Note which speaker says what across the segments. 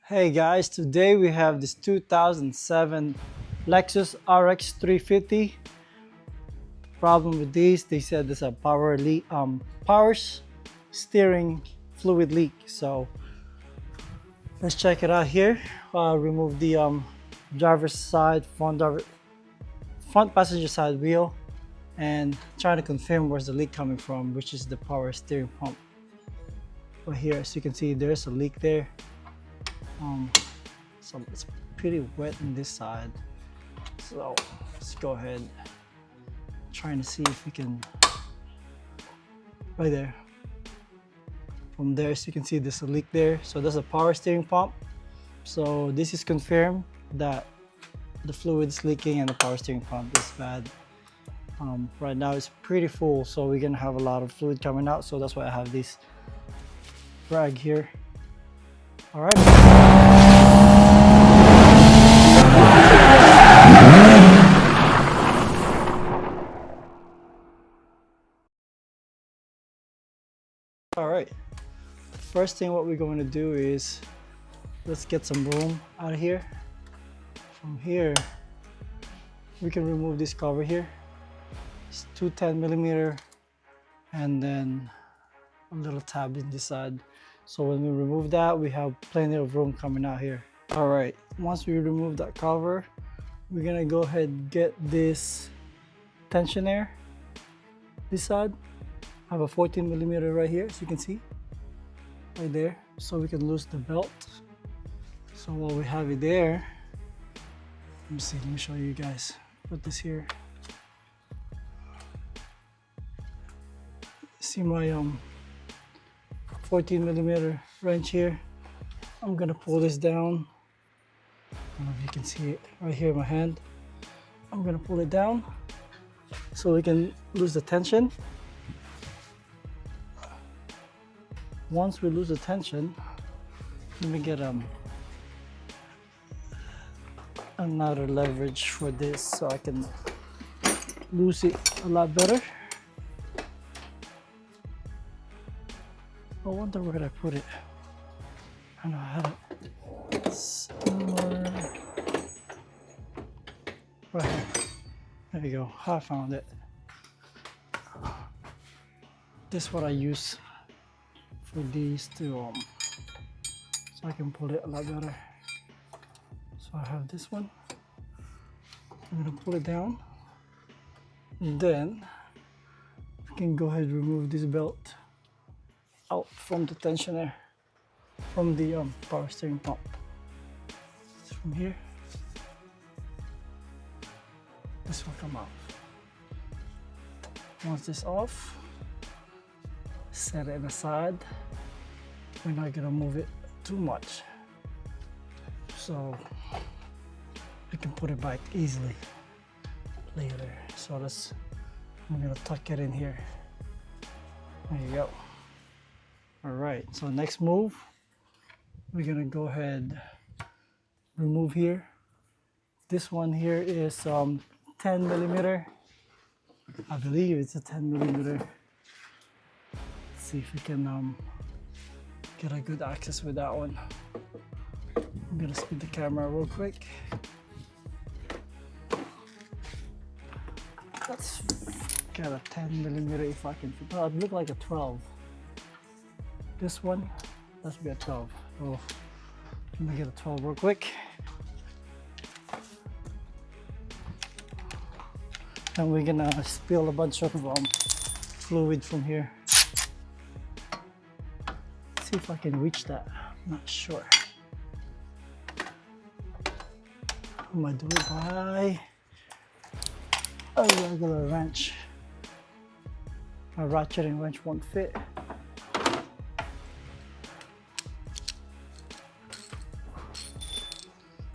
Speaker 1: Hey guys, today we have this 2007 Lexus RX350. Problem with these, they said there's a power steering fluid leak. So let's check it out here. Remove the driver's side, front passenger side wheel, and try to confirm where's the leak coming from, which is the power steering pump. Right here, as you can see, there's a leak there. So it's pretty wet on this side, so let's go ahead, trying to see if we can, right there, from there, as you can see, there's a leak there. So that's a power steering pump. So this is confirmed that the fluid is leaking and the power steering pump is bad. Right now it's pretty full, so we're gonna have a lot of fluid coming out, so that's why I have this rag here. All right. All right, first thing what we're going to do is let's get some room out of here. From here we can remove this cover here. It's 210mm and then a little tab in this side, so when we remove that we have plenty of room coming out here. All right, once we remove that cover, we're gonna go ahead and get this tensioner this side. I have a 14mm right here, as you can see, right there, so we can loose the belt. So while we have it there, let me show you guys. Put this here. See my 14mm wrench here. I'm gonna pull this down. I don't know if you can see it right here in my hand. I'm gonna pull it down so we can lose the tension. Once we lose the tension, let me get another leverage for this so I can loose it a lot better. I wonder where I put it. I know I had it somewhere. Right here. There you go. I found it. This is what I use for these two, so I can pull it a lot better. So I have this one. I'm gonna pull it down, and then we can go ahead and remove this belt out from the tensioner, from the power steering pump. It's from here. This will come off. Once this off, set it aside. We're not gonna move it too much, so we can put it back easily later. So I'm gonna tuck it in here. There you go. All right, so next move, we're gonna go ahead, remove here. This one here is 10mm. I believe it's a 10mm. Let's see if we can get a good access with that one. I'm gonna speed the camera real quick. Let's get a 10mm if I can. Oh, it look like a 12. This one, let's be a 12. Oh, let me get a 12 real quick. And we're gonna spill a bunch of fluid from here. See if I can reach that. I'm not sure. I'm gonna do it by a regular wrench. My ratcheting wrench won't fit.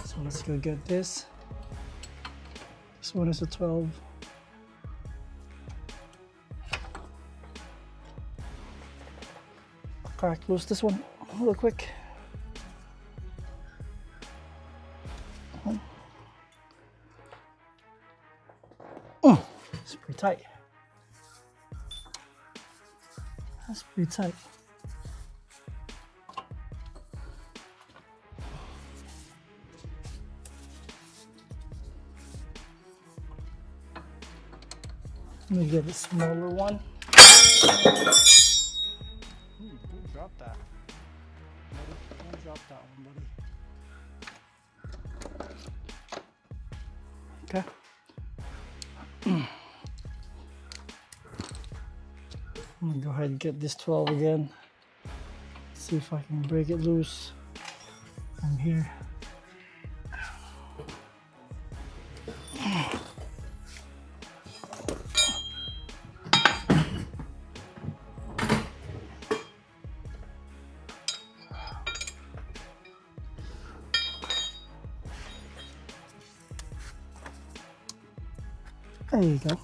Speaker 1: So let's go get this. This one is a 12. Crack loose this one real quick. It's pretty tight. That's pretty tight. Let me get a smaller one. Don't drop that. Buddy, don't drop that one, buddy. Okay. I'm gonna go ahead and get this 12 again. See if I can break it loose from here. There you go.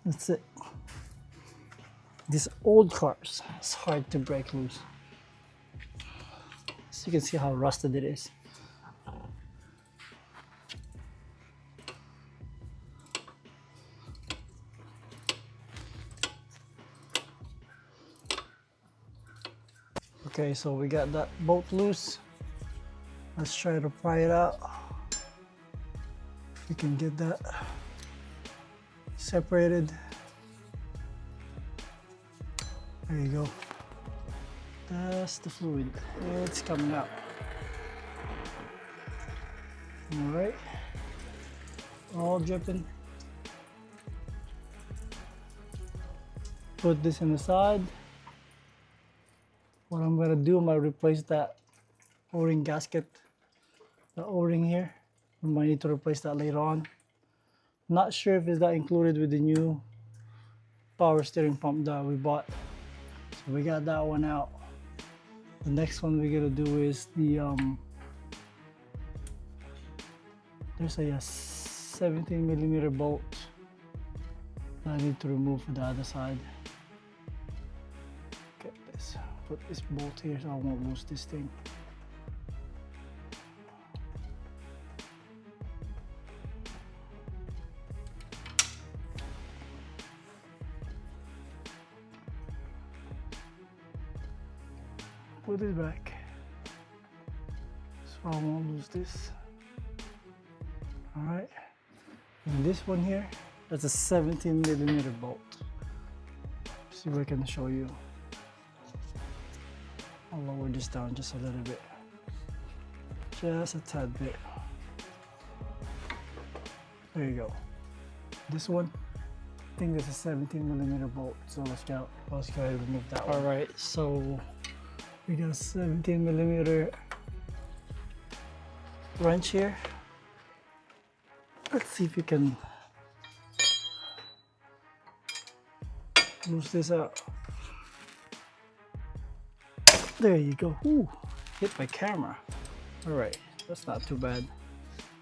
Speaker 1: That's it. These old cars, it's hard to break loose. So you can see how rusted it is. Okay, so we got that bolt loose. Let's try to pry it out. We can get that separated. There you go. That's the fluid. It's coming out. All right. All dripping. Put this in the side. What I'm gonna do, I'm gonna replace that O-ring gasket, the O-ring here. I might need to replace that later on. Not sure if it's that included with the new power steering pump that we bought. So we got that one out. The next one we're gonna do is the there's a 17mm bolt that I need to remove for the other side. Get this. Put this bolt here so I won't lose this thing. Put it back so I won't lose this. Alright, and this one here, that's a 17mm bolt. See if I can show you. I'll lower this down just a little bit. Just a tad bit. There you go. This one, I think that's a 17mm bolt. So let's go ahead and remove that one. Alright, so we got a 17mm wrench here. Let's see if you can loose this out. There you go. Ooh, hit my camera. All right, that's not too bad.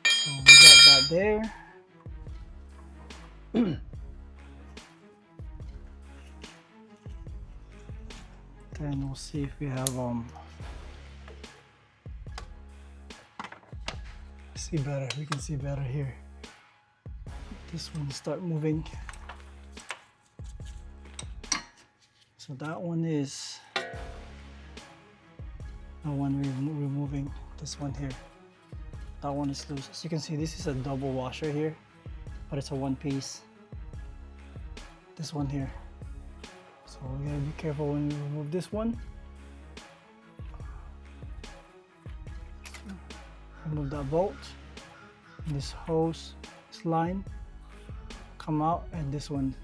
Speaker 1: So we got that there. Then we'll see if we have see better. We can see better here. This one start moving. So that one is the one we're removing. This one here. That one is loose. As you can see, this is a double washer here, but it's a one piece. This one here. So we gotta be careful when we remove this one. Remove that bolt. This hose, this line come out, and this one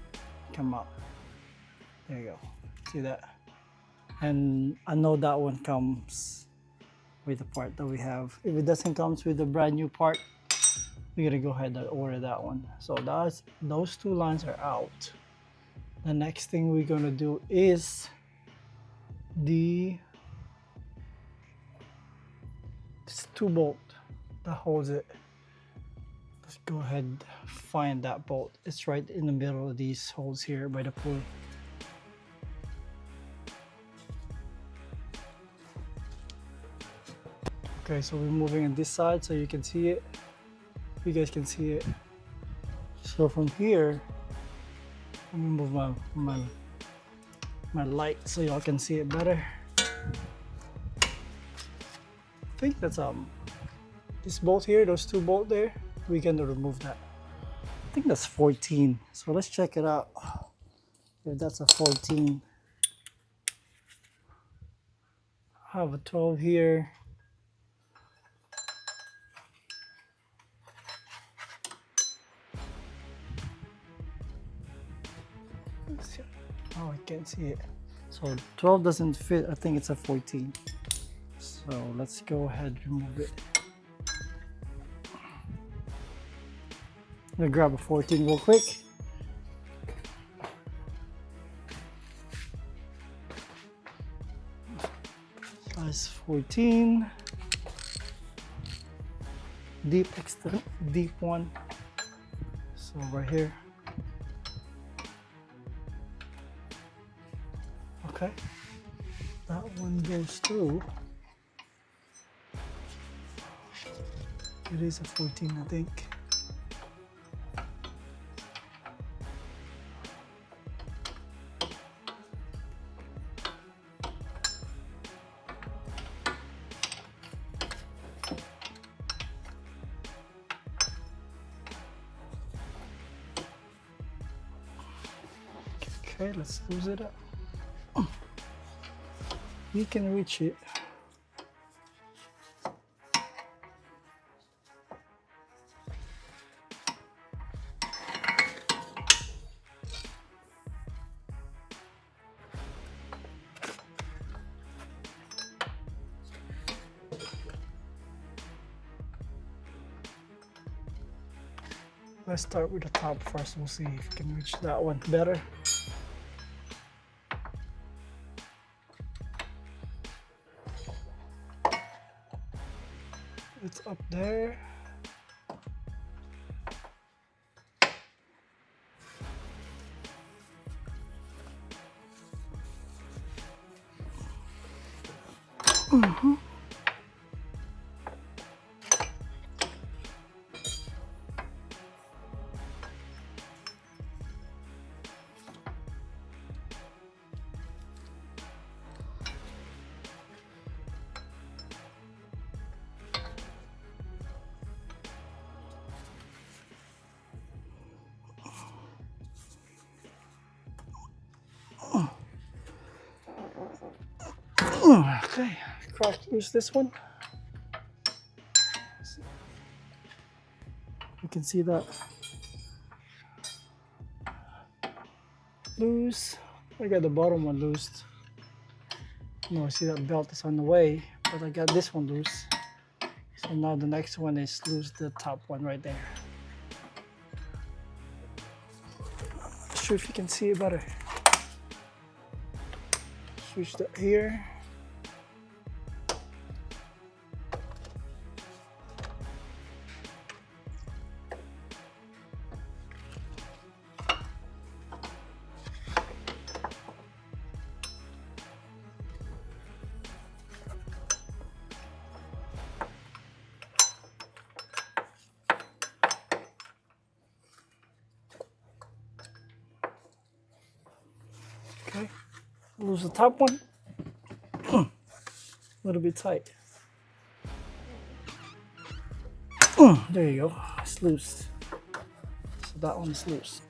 Speaker 1: come out. There you go. See that? And I know that one comes with the part that we have. If it doesn't come with a brand new part, we gotta go ahead and order that one. So those two lines are out. The next thing we're gonna do is this 2 bolt that holds it. Let's go ahead and find that bolt. It's right in the middle of these holes here by the pulley. Okay, so we're moving on this side so you can see it. You guys can see it. So from here, let me move my light so y'all can see it better. think that's this bolt here, those two bolts there, we can remove that. I think that's 14. So let's check it out. If that's a 14. I have a 12 here. Oh, I can't see it. So 12 doesn't fit. I think it's a 14. So let's go ahead and remove it. I'm gonna grab a 14 real quick. Size 14. Deep extra, deep one. So right here. Okay. That one goes through. It is a 14, I think. Okay, let's lose it up. We can reach it. Let's start with the top first. We'll see if we can reach that one better. It's up there. Okay, crack loose this one. You can see that loose. I got the bottom one loosed. No, see that belt is on the way, but I got this one loose. So now the next one is loose, the top one right there. Not sure if you can see it better. Switch that here. Okay, lose the top one. A little bit tight. There you go, it's loose. So that one's loose.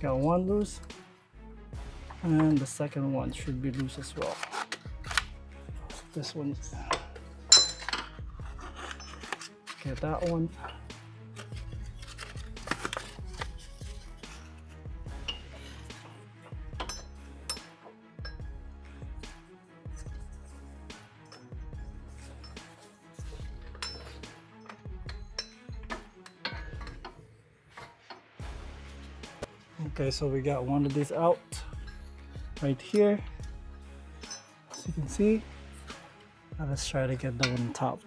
Speaker 1: Got one loose, and the second one should be loose as well. This one, get that one. Okay, so we got one of these out right here, as you can see. Now let's try to get the one on top.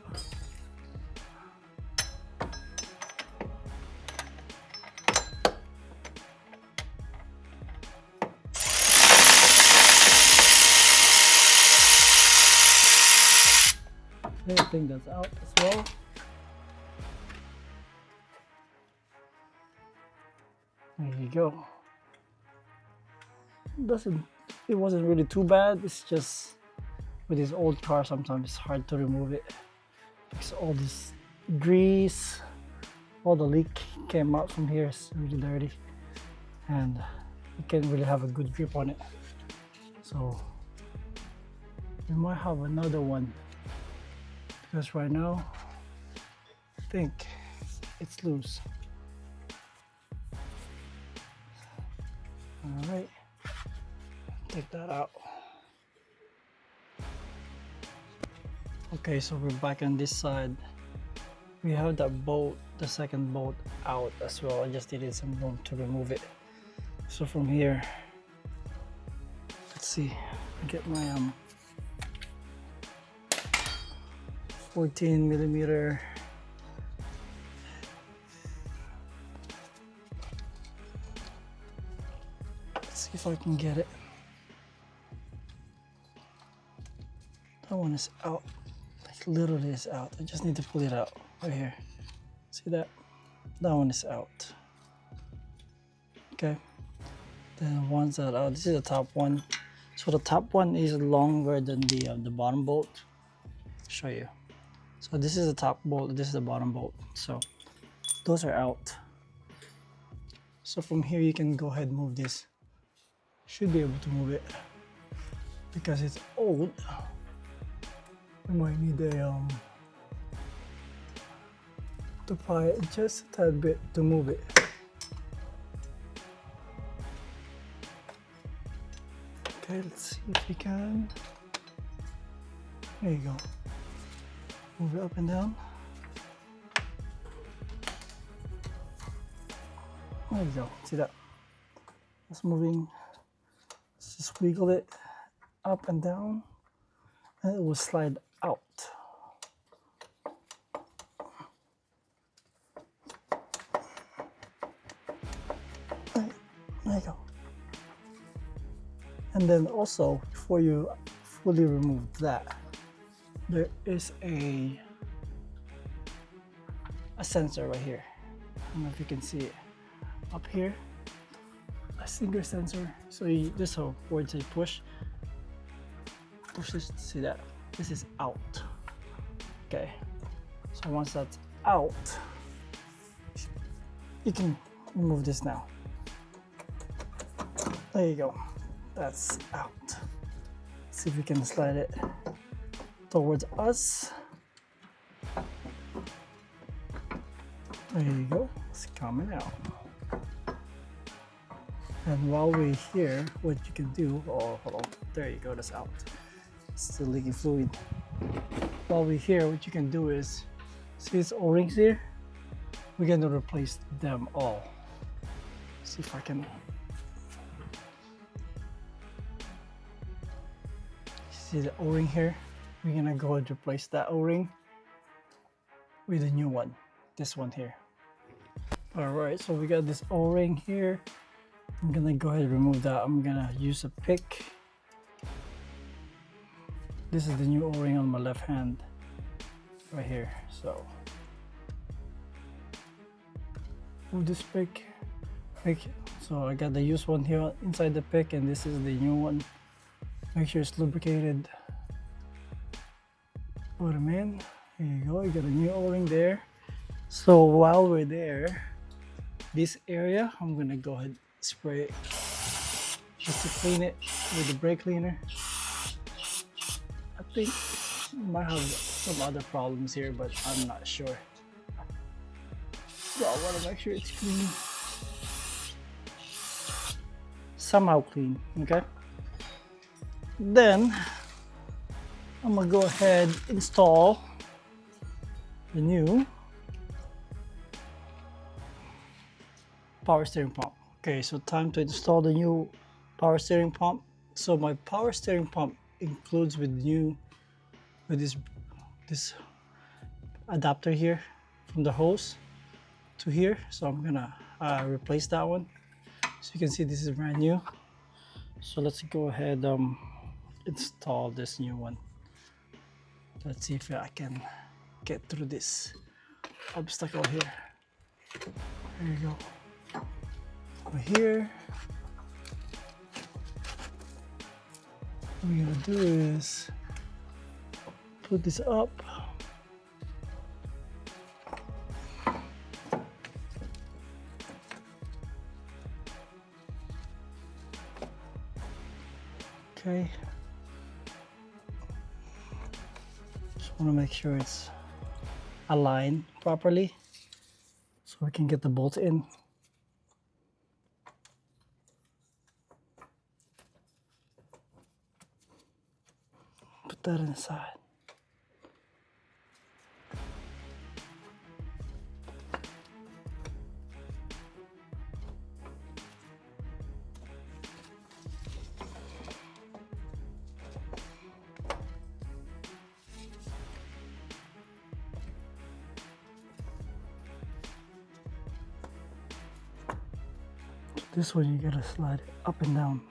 Speaker 1: I think that's out as well. There you go. Doesn't it wasn't really too bad. It's just with this old car sometimes it's hard to remove it because all this grease, all the leak came out from here. It's really dirty and you can't really have a good grip on it. So we might have another one because right now I think it's loose. All right, take that out. Okay, so we're back on this side. We have that bolt, the second bolt out as well. I just needed some room to remove it. So from here, let's see, I get my 14 millimeter. Let's see if I can get it. That one is out, like literally is out. I just need to pull it out right here. See that? That one is out. Okay. Then one's that out. This is the top one. So the top one is longer than the bottom bolt. I'll show you. So this is the top bolt. This is the bottom bolt. So those are out. So from here you can go ahead and move this. Should be able to move it because it's old. We might need a to pry it just a tad bit to move it. Okay, let's see if we can. There you go. Move it up and down. There you go. See that? It's moving. Let's just wiggle it up and down, and it will slide out. There you go. And then also, before you fully remove that, there is a sensor right here. I don't know if you can see it. Up here, a single sensor. So this whole word say push. Push this, see that? This is out. Okay. So once that's out, you can remove this now. There you go. That's out. Let's see if we can slide it towards us. There you go. It's coming out. And while we're here, what you can do, oh, hold on. There you go, that's out. It's still leaking fluid. While we're here, what you can do is, see these O-rings here? We're gonna replace them all. See if I can. See the O-ring here? We're gonna go and replace that O-ring with a new one. This one here. All right, so we got this O-ring here. I'm gonna go ahead and remove that. I'm gonna use a pick. This is the new O-ring on my left hand right here. So move this pick. So I got the used one here inside the pick, and this is the new one. Make sure it's lubricated. Put them in. Here you go. You got a new O-ring there. So while we're there, this area, I'm gonna go ahead and spray it just to clean it with the brake cleaner. I think might have some other problems here, but I'm not sure. So I want to make sure it's clean, somehow clean. Okay. Then I'm gonna go ahead and install the new power steering pump. Okay, so time to install the new power steering pump. So my power steering pump includes with this adapter here from the hose to here. So I'm gonna replace that one. So you can see this is brand new. So let's go ahead install this new one. Let's see if I can get through this obstacle here. There you go. Over here. we're gonna do is put this up. Okay. Just want to make sure it's aligned properly so we can get the bolts in. Put that inside. This one you gotta slide it up and down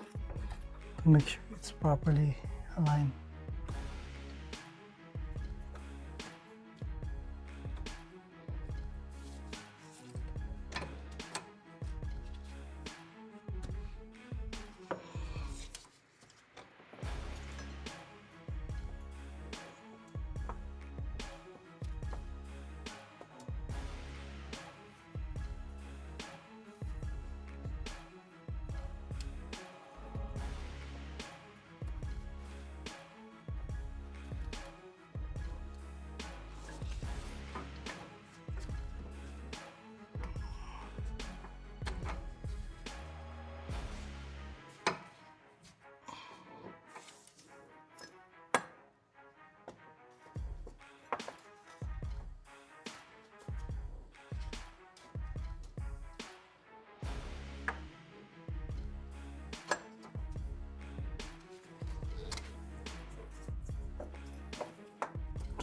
Speaker 1: to make sure it's properly aligned.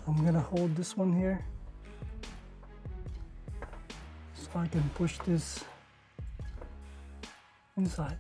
Speaker 1: I'm gonna hold this one here so I can push this inside.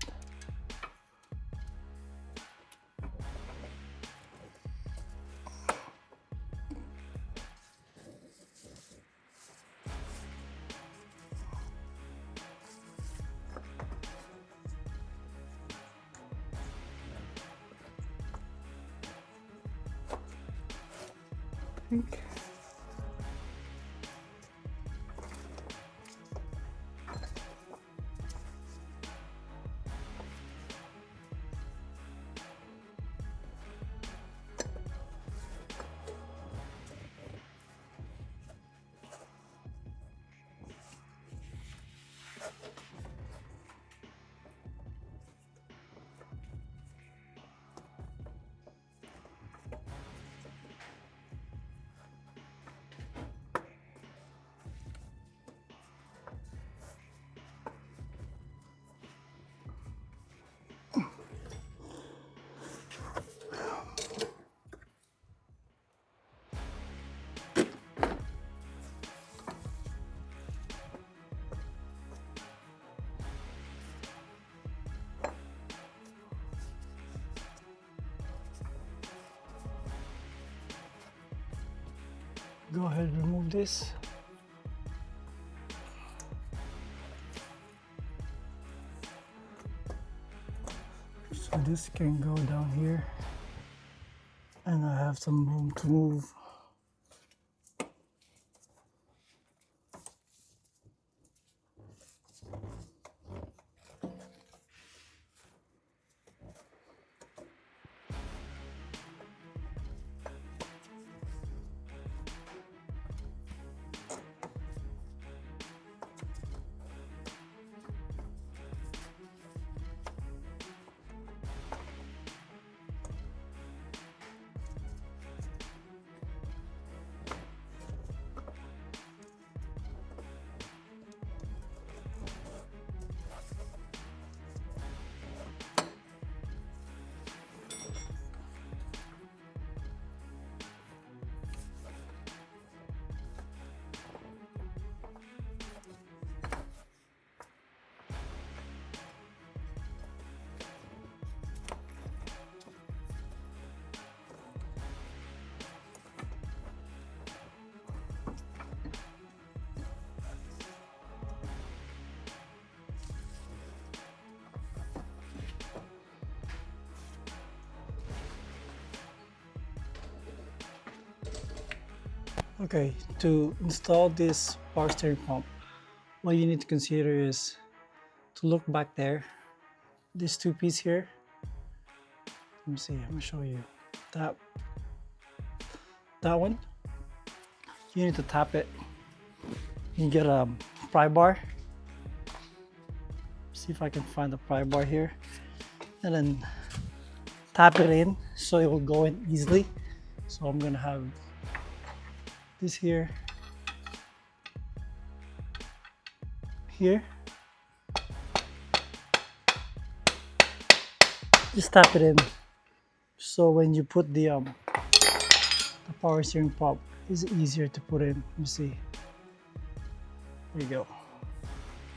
Speaker 1: Go ahead and remove this. So this can go down here, and I have some room to move. Okay, to install this power steering pump, what you need to consider is to look back there. This two piece here. Let me see, I'm gonna show you. That one, you need to tap it. You get a pry bar. See if I can find the pry bar here. And then tap it in so it will go in easily. So I'm gonna have this here, just tap it in. So when you put the power steering pump, it's easier to put in. You see, there you go.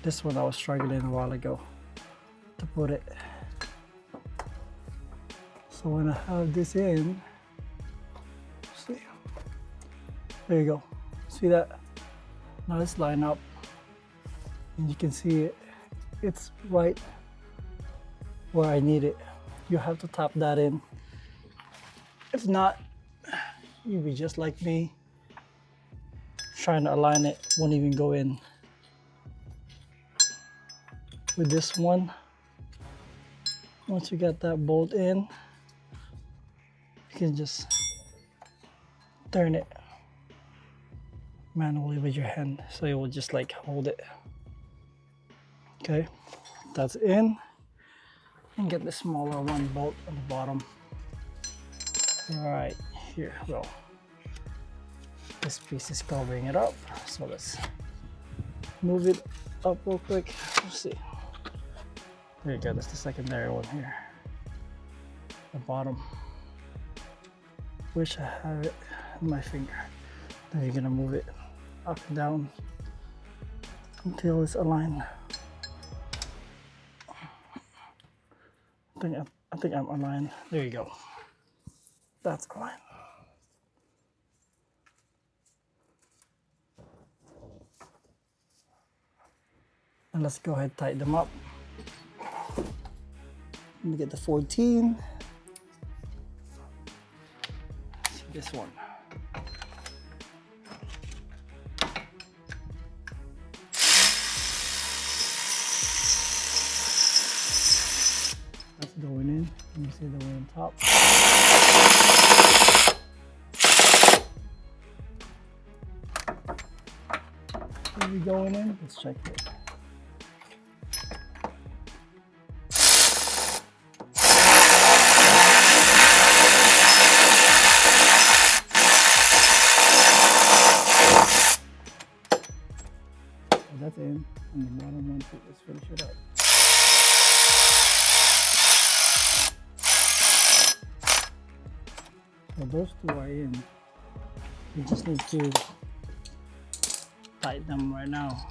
Speaker 1: This one I was struggling a while ago to put it. So when I have this in, see, there you go. See that? Now let's line up, and you can see it. It's right where I need it. You have to tap that in. If not, you'll be just like me, trying to align it, won't even go in. With this one, once you get that bolt in, you can just turn it manually with your hand, so it will just like hold it. Okay, that's in. And get the smaller one bolt on the bottom. Right here, well, this piece is covering it up, so let's move it up real quick. Let's see. There you go, that's the secondary one here. The bottom. Wish I have it in my finger. Then you're gonna move it up and down until it's aligned. I think I'm aligned. There you go. That's aligned. And let's go ahead and tighten them up. Let me get the 14. This one. That's going in. Let me see the one on top. Are we going in? Let's check it. That's in, and the bottom one, let's finish it up. So those two are in. We just need to tighten them right now.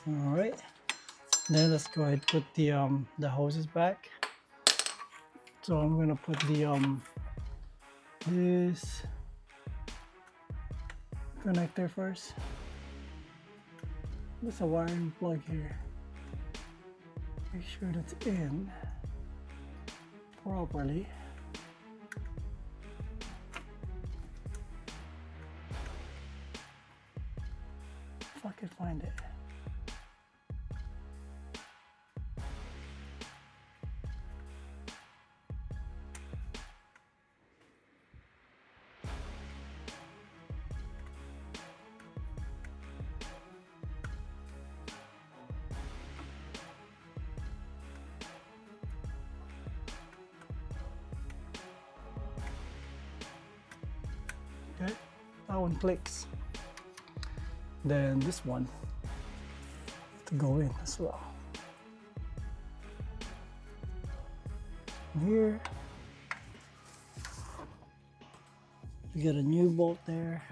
Speaker 1: All right. Then let's go ahead and put the hoses back. So I'm gonna put the this connector first. There's a wiring plug here. Make sure that's in properly. If I could find it. Okay, that one clicks. Then this one to go in as well. Here, we get a new bolt there.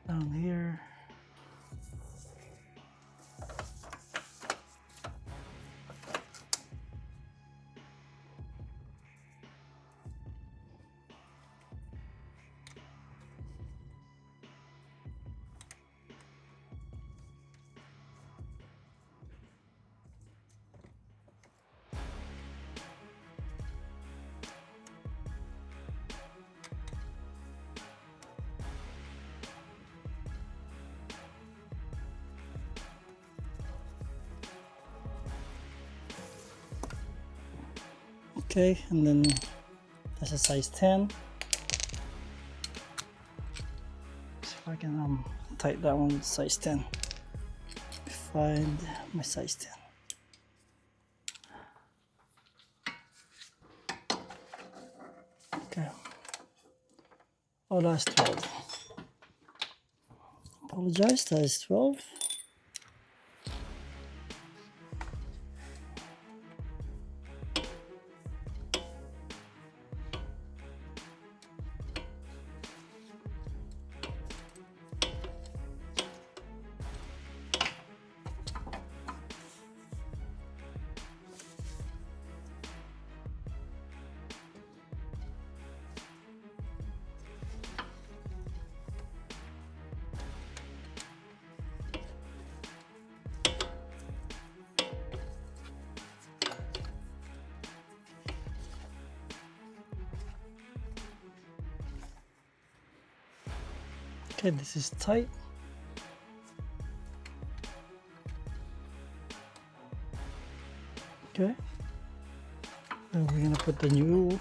Speaker 1: Down here. Okay, and then that's a size 10. See if I can tighten that one with size 10. Find my size 10. Okay. Oh, that's 12. Apologize, that is 12. Okay, this is tight. Okay. Then we're gonna put the new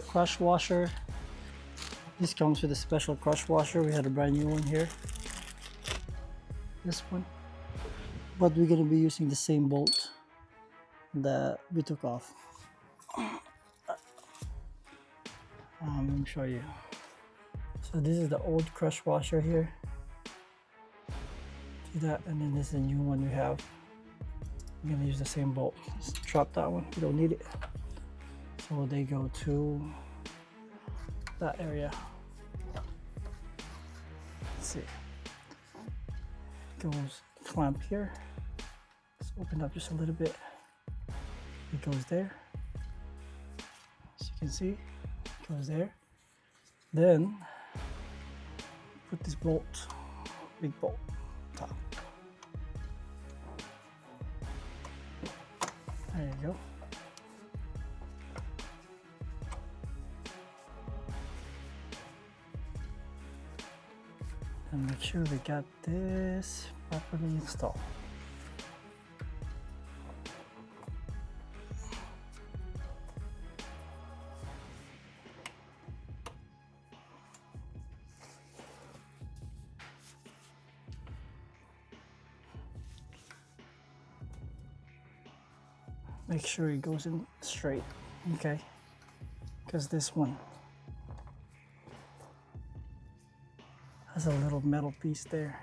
Speaker 1: crush washer. This comes with a special crush washer. We had a brand new one here. This one. But we're gonna be using the same bolt that we took off. Let me show you. So this is the old crush washer here. See that? And then this is the new one we have. I'm gonna use the same bolt. Just drop that one. We don't need it. So they go to that area. Let's see. Goes clamp here. Let's open up just a little bit. It goes there. As you can see, it goes there. Then put this bolt, big bolt, top. There you go. And make sure we got this properly installed. Make sure it goes in straight, okay? Because this one has a little metal piece there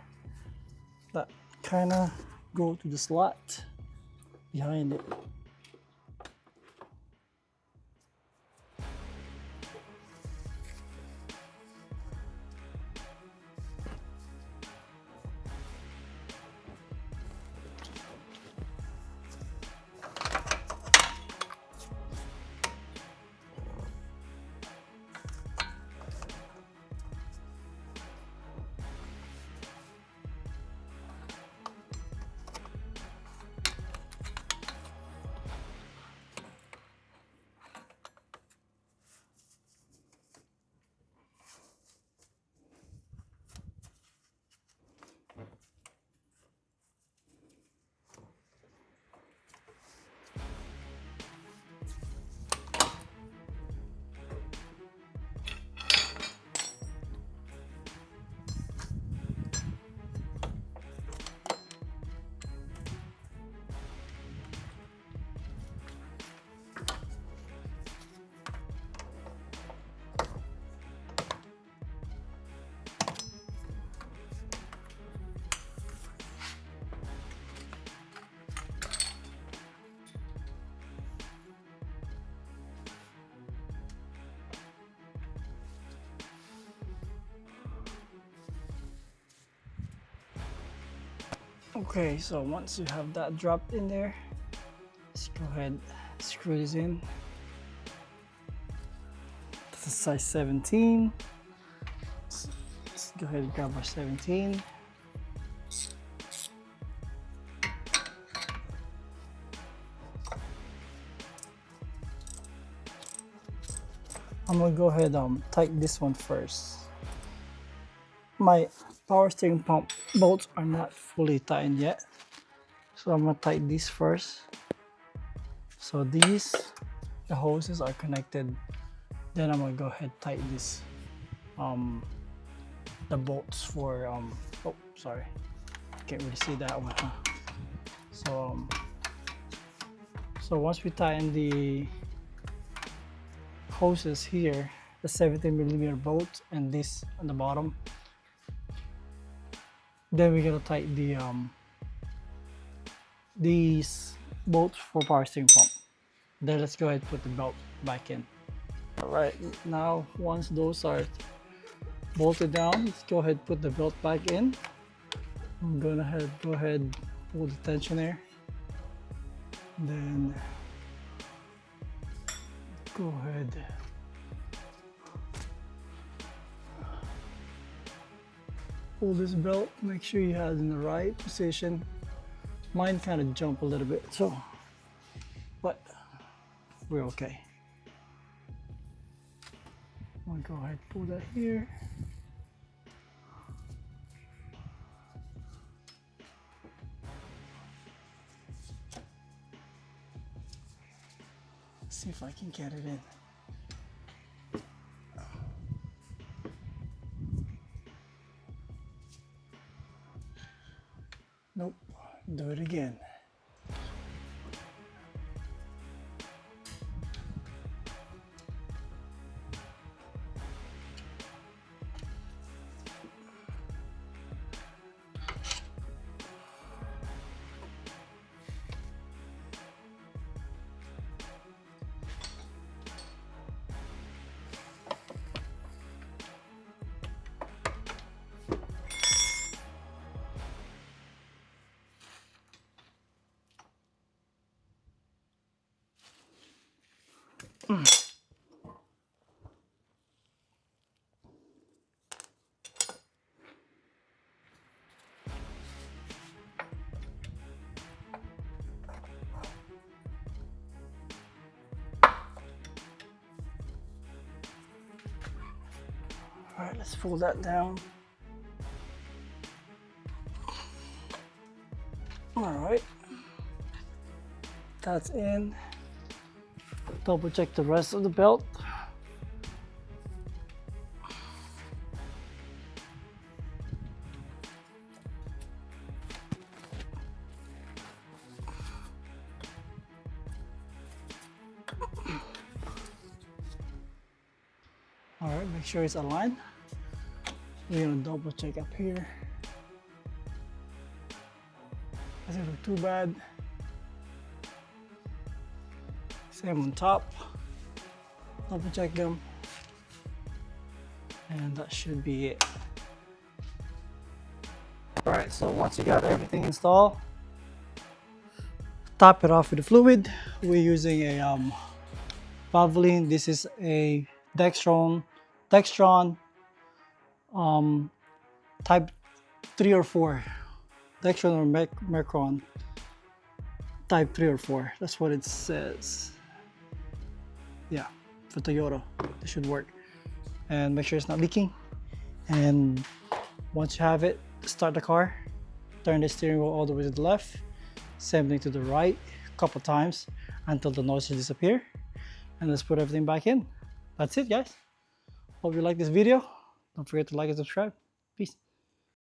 Speaker 1: that kind of go to the slot behind it. Okay, so once you have that dropped in there, let's go ahead and screw this in. This is size 17. Let's go ahead and grab our 17. I'm gonna go ahead and tighten this one first. my power steering pump bolts are not fully tightened yet, so I'm gonna tighten these first. So these, the hoses are connected. Then I'm gonna go ahead and tighten this, the bolts for oh sorry, can't really see that one, huh? So once we tighten the hoses here, the 17mm bolt and this on the bottom, then we're gonna tighten the these bolts for power steering pump. Then let's go ahead and put the belt back in. All right, now once those are bolted down, let's go ahead and put the belt back in. I'm gonna go ahead pull the tensioner, then go ahead pull this belt, make sure you have it in the right position. Mine kind of jumped a little bit, so but we're okay. I'm gonna go ahead and pull that here. Let's see if I can get it in. Nope, do it again. All right, let's pull that down. All right, that's in. Double check the rest of the belt. All right, make sure it's aligned. We're gonna double check up here. Doesn't look too bad. Same on top. Double check them. And that should be it. All right, so once you got everything installed, top it off with the fluid. We're using a Valvoline. This is a Dextron type 3 or 4. Dextron or Micron type 3 or 4. That's what it says. Yeah, for Toyota, it should work. And make sure it's not leaking. And once you have it, start the car. Turn the steering wheel all the way to the left. Same thing to the right a couple times until the noises disappear. And let's put everything back in. That's it, guys. Hope you like this video. Don't forget to like and subscribe.